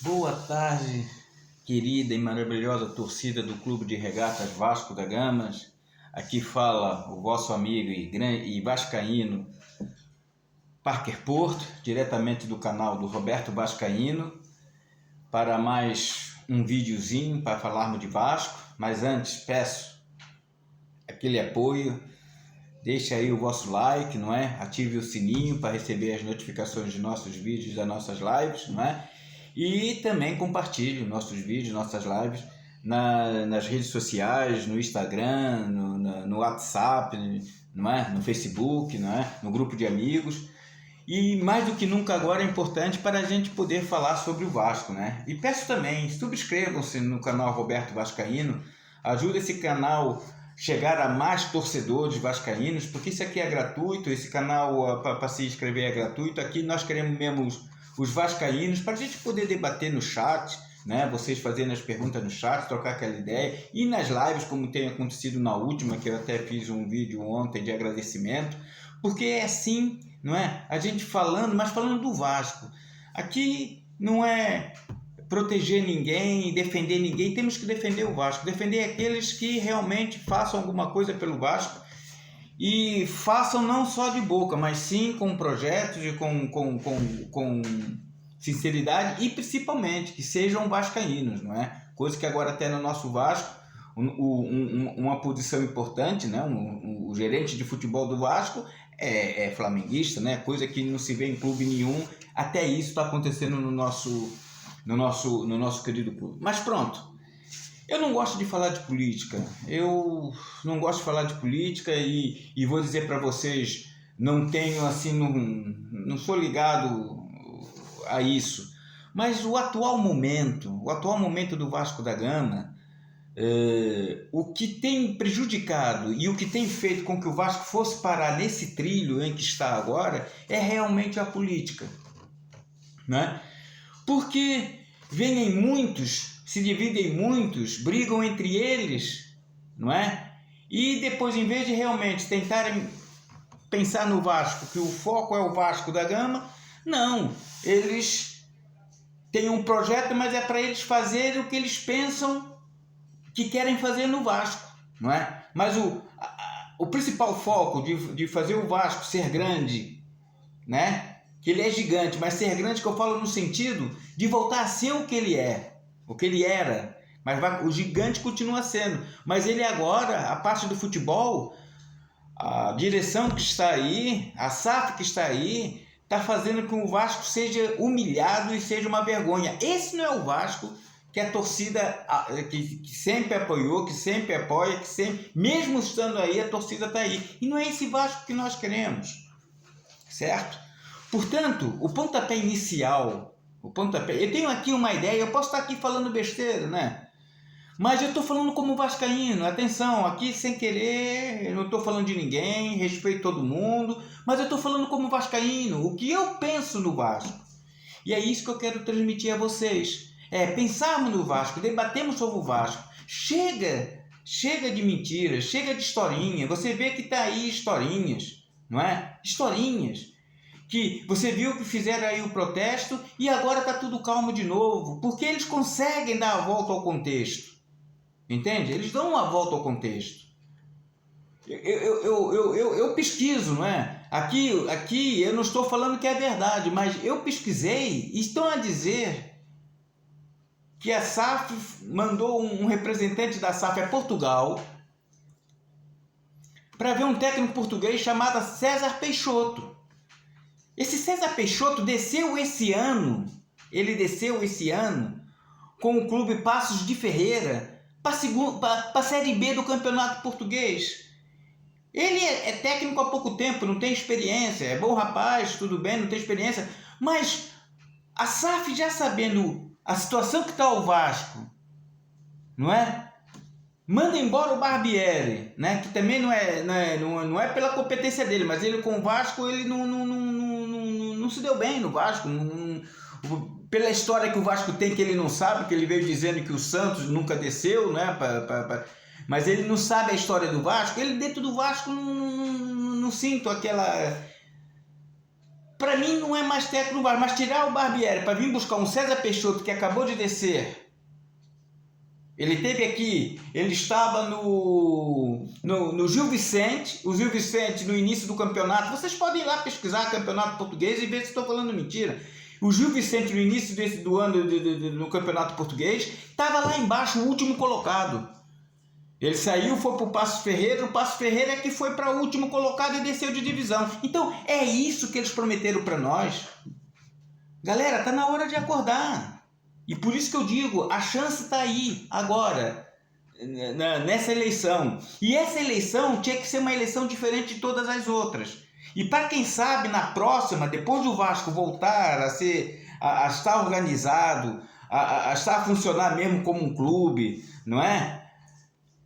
Boa tarde, querida e maravilhosa torcida do Clube de Regatas Vasco da Gama. Aqui fala o vosso amigo e vascaíno Parker Porto, diretamente do canal do Roberto Vascaíno, para mais um videozinho para falarmos de Vasco. Mas antes peço aquele apoio, deixe aí o vosso like, não é? Ative o sininho para receber as notificações de nossos vídeos, das nossas lives, não é? E também compartilhe nossos vídeos, nossas lives nas redes sociais, no Instagram, no WhatsApp, não é? No Facebook, não é? No grupo de amigos. E mais do que nunca agora é importante para a gente poder falar sobre o Vasco, né? E peço também, subscrevam-se no canal Roberto Vascaíno, ajude esse canal chegar a mais torcedores vascaínos, porque isso aqui é gratuito, esse canal para se inscrever é gratuito. Aqui nós queremos mesmo os vascaínos, para a gente poder debater no chat, né? Vocês fazendo as perguntas no chat, trocar aquela ideia, e nas lives, como tem acontecido na última, que eu até fiz um vídeo ontem de agradecimento, porque é assim, não é? A gente falando, mas falando do Vasco. Aqui não é proteger ninguém, defender ninguém, temos que defender o Vasco, defender aqueles que realmente façam alguma coisa pelo Vasco, e façam não só de boca, mas sim com projetos e com sinceridade, e principalmente que sejam vascaínos, não é? Coisa que agora até no nosso Vasco, uma posição importante, né? O gerente de futebol do Vasco é flamenguista, né? Coisa que não se vê em clube nenhum. Até isso está acontecendo no nosso querido clube. Mas pronto. Eu não gosto de falar de política, e vou dizer para vocês, não tenho assim, não sou ligado a isso, mas o atual momento do Vasco da Gama, o que tem prejudicado e o que tem feito com que o Vasco fosse parar nesse trilho em que está agora é realmente a política, né? Porque vêm muitos, se dividem muitos, brigam entre eles, não é? E depois, em vez de realmente tentarem pensar no Vasco, que o foco é o Vasco da Gama, não, eles têm um projeto, mas é para eles fazerem o que eles pensam que querem fazer no Vasco, não é? Mas o principal foco de fazer o Vasco ser grande, né? Que ele é gigante, mas ser grande que eu falo no sentido de voltar a ser o que ele é, o que ele era, mas o gigante continua sendo, mas ele agora, a parte do futebol, a direção que está aí, a SAF que está aí, está fazendo com que o Vasco seja humilhado e seja uma vergonha. Esse não é o Vasco que a torcida que sempre apoiou, que sempre apoia, que sempre, mesmo estando aí, a torcida está aí. E não é esse Vasco que nós queremos, certo? Portanto, o pontapé inicial, eu tenho aqui uma ideia, eu posso estar aqui falando besteira, né? Mas eu estou falando como vascaíno, atenção, aqui sem querer, eu não estou falando de ninguém, respeito todo mundo, mas eu estou falando como vascaíno, o que eu penso no Vasco. E é isso que eu quero transmitir a vocês, pensarmos no Vasco, debatemos sobre o Vasco. Chega de mentiras, chega de historinha, você vê que está aí historinhas, não é? Historinhas. Que você viu que fizeram aí o protesto e agora está tudo calmo de novo, porque eles conseguem dar a volta ao contexto, entende? Eles dão uma volta ao contexto. Eu pesquiso, não é? Aqui eu não estou falando que é verdade, mas eu pesquisei e estão a dizer que a SAF mandou um representante da SAF a Portugal para ver um técnico português chamado César Peixoto. Esse César Peixoto desceu esse ano com o clube Passos de Ferreira para a Série B do Campeonato Português. Ele é técnico há pouco tempo, não tem experiência, é bom rapaz, tudo bem, não tem experiência, mas a SAF, já sabendo a situação que está o Vasco, não é? Manda embora o Barbieri, né? Que também não é pela competência dele, mas ele com o Vasco, ele não se deu bem no Vasco, pela história que o Vasco tem, que ele não sabe, que ele veio dizendo que o Santos nunca desceu, né? Mas ele não sabe a história do Vasco. Ele dentro do Vasco não sinto para mim não é mais técnico, mas tirar o Barbieri para vir buscar um César Peixoto que acabou de descer. Ele esteve aqui, ele estava no Gil Vicente, o Gil Vicente no início do campeonato. Vocês podem ir lá pesquisar campeonato português e ver se estou falando mentira. O Gil Vicente no início do ano no campeonato português estava lá embaixo, o último colocado. Ele saiu, foi para o Paços Ferreira, o Paços Ferreira é que foi para o último colocado e desceu de divisão. Então é isso que eles prometeram para nós. Galera, tá na hora de acordar. E por isso que eu digo, a chance está aí, agora, nessa eleição. E essa eleição tinha que ser uma eleição diferente de todas as outras. E para quem sabe, na próxima, depois do Vasco voltar a estar organizado, a estar a funcionar mesmo como um clube, não é?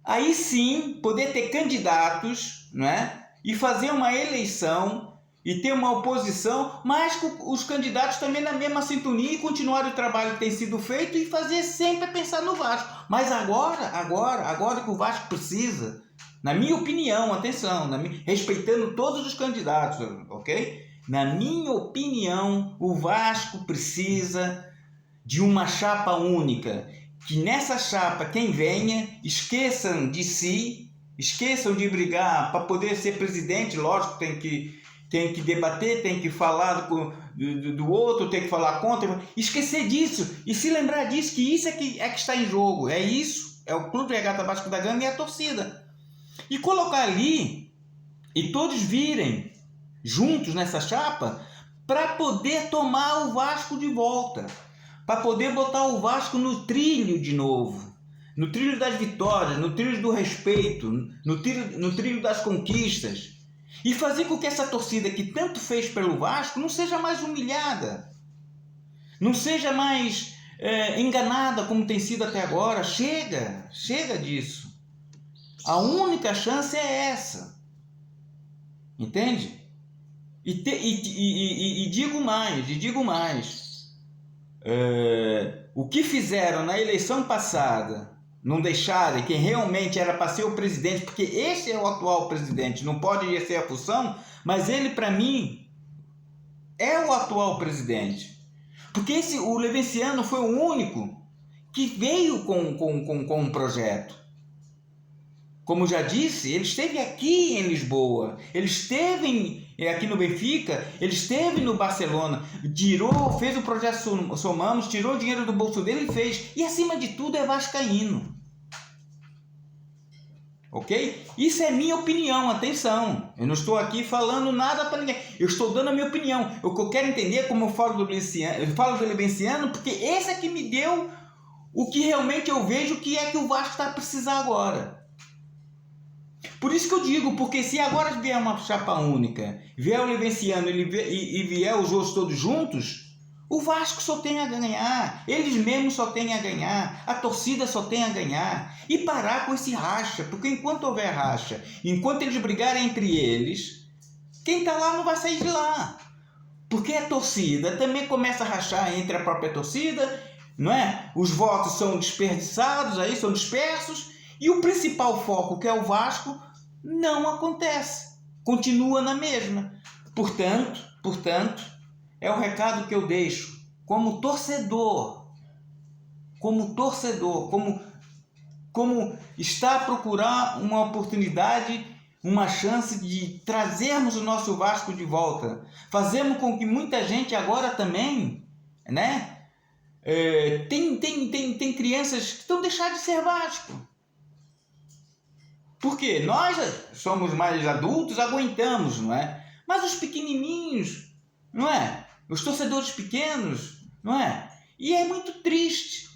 Aí sim, poder ter candidatos, não é? E fazer uma eleição e ter uma oposição, mas com os candidatos também na mesma sintonia e continuar o trabalho que tem sido feito e fazer sempre pensar no Vasco. Mas agora que o Vasco precisa, na minha opinião, atenção, respeitando todos os candidatos, ok? Na minha opinião, o Vasco precisa de uma chapa única, que nessa chapa, quem venha, esqueçam de si, esqueçam de brigar para poder ser presidente, lógico, tem que debater, tem que falar do outro, tem que falar contra, esquecer disso e se lembrar disso, que isso é que está em jogo, é isso, é o Clube Regata Vasco da Gama e a torcida. E colocar ali e todos virem juntos nessa chapa para poder tomar o Vasco de volta, para poder botar o Vasco no trilho de novo, no trilho das vitórias, no trilho do respeito, no trilho das conquistas. E fazer com que essa torcida que tanto fez pelo Vasco não seja mais humilhada, não seja mais enganada como tem sido até agora. Chega disso. A única chance é essa. Entende? E digo mais. O que fizeram na eleição passada, não deixarem quem realmente era para ser o presidente, porque esse é o atual presidente, não pode exercer a função, mas ele, para mim, é o atual presidente. Porque o Levenciano foi o único que veio com um projeto. Como já disse, ele esteve aqui em Lisboa, ele esteve aqui no Benfica, ele esteve no Barcelona, fez o projeto Somamos, tirou o dinheiro do bolso dele e fez. E acima de tudo é vascaíno. Ok? Isso é minha opinião, atenção. Eu não estou aqui falando nada para ninguém. Eu estou dando a minha opinião. O que eu quero entender, como eu falo do Levenciano, porque esse é que me deu o que realmente eu vejo que é que o Vasco está a precisar agora. Por isso que eu digo, porque se agora vier uma chapa única, vier o Levenciano e vier os outros todos juntos, o Vasco só tem a ganhar, eles mesmos só têm a ganhar, a torcida só tem a ganhar. E parar com esse racha, porque enquanto houver racha, enquanto eles brigarem entre eles, quem está lá não vai sair de lá. Porque a torcida também começa a rachar entre a própria torcida, não é? Os votos são desperdiçados, aí são dispersos, e o principal foco, que é o Vasco, não acontece, continua na mesma. Portanto, é o recado que eu deixo como torcedor, como está a procurar uma oportunidade, uma chance de trazermos o nosso Vasco de volta. Fazemos com que muita gente agora também, né? Tem crianças que estão deixando de ser Vasco. Porque nós somos mais adultos, aguentamos, não é? Mas os pequenininhos, não é? Os torcedores pequenos, não é? E é muito triste,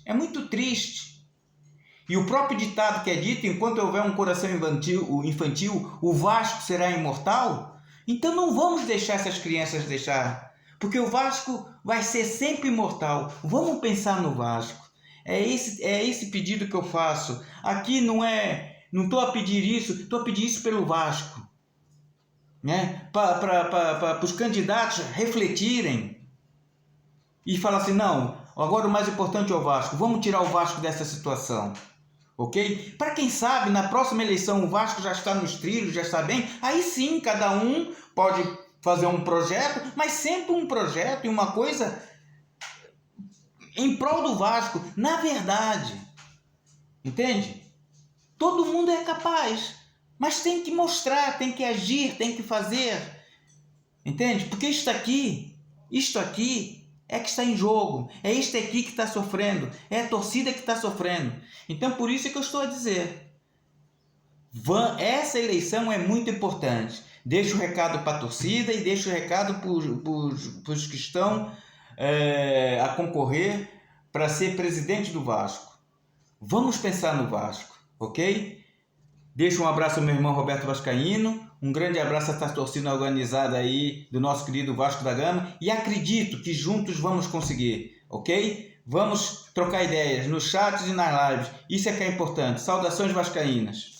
E o próprio ditado que é dito, enquanto houver um coração infantil, o Vasco será imortal. Então não vamos deixar essas crianças porque o Vasco vai ser sempre imortal. Vamos pensar no Vasco. É esse pedido que eu faço. Aqui não estou a pedir isso, estou a pedir isso pelo Vasco, né? Para os candidatos refletirem e falar assim, não, agora o mais importante é o Vasco, vamos tirar o Vasco dessa situação, ok? Para quem sabe, na próxima eleição o Vasco já está nos trilhos, já está bem, aí sim cada um pode fazer um projeto, mas sempre um projeto e uma coisa em prol do Vasco, na verdade. Entende? Todo mundo é capaz, mas tem que mostrar, tem que agir, tem que fazer. Entende? Porque isto aqui é que está em jogo, é isto aqui que está sofrendo, é a torcida que está sofrendo. Então, por isso é que eu estou a dizer, essa eleição é muito importante. Deixa o recado para a torcida e deixa o recado para os que estão a concorrer para ser presidente do Vasco. Vamos pensar no Vasco, ok? Deixo um abraço ao meu irmão Roberto Vascaíno, um grande abraço a essa torcida organizada aí do nosso querido Vasco da Gama e acredito que juntos vamos conseguir, ok? Vamos trocar ideias nos chats e nas lives, isso é que é importante. Saudações vascaínas!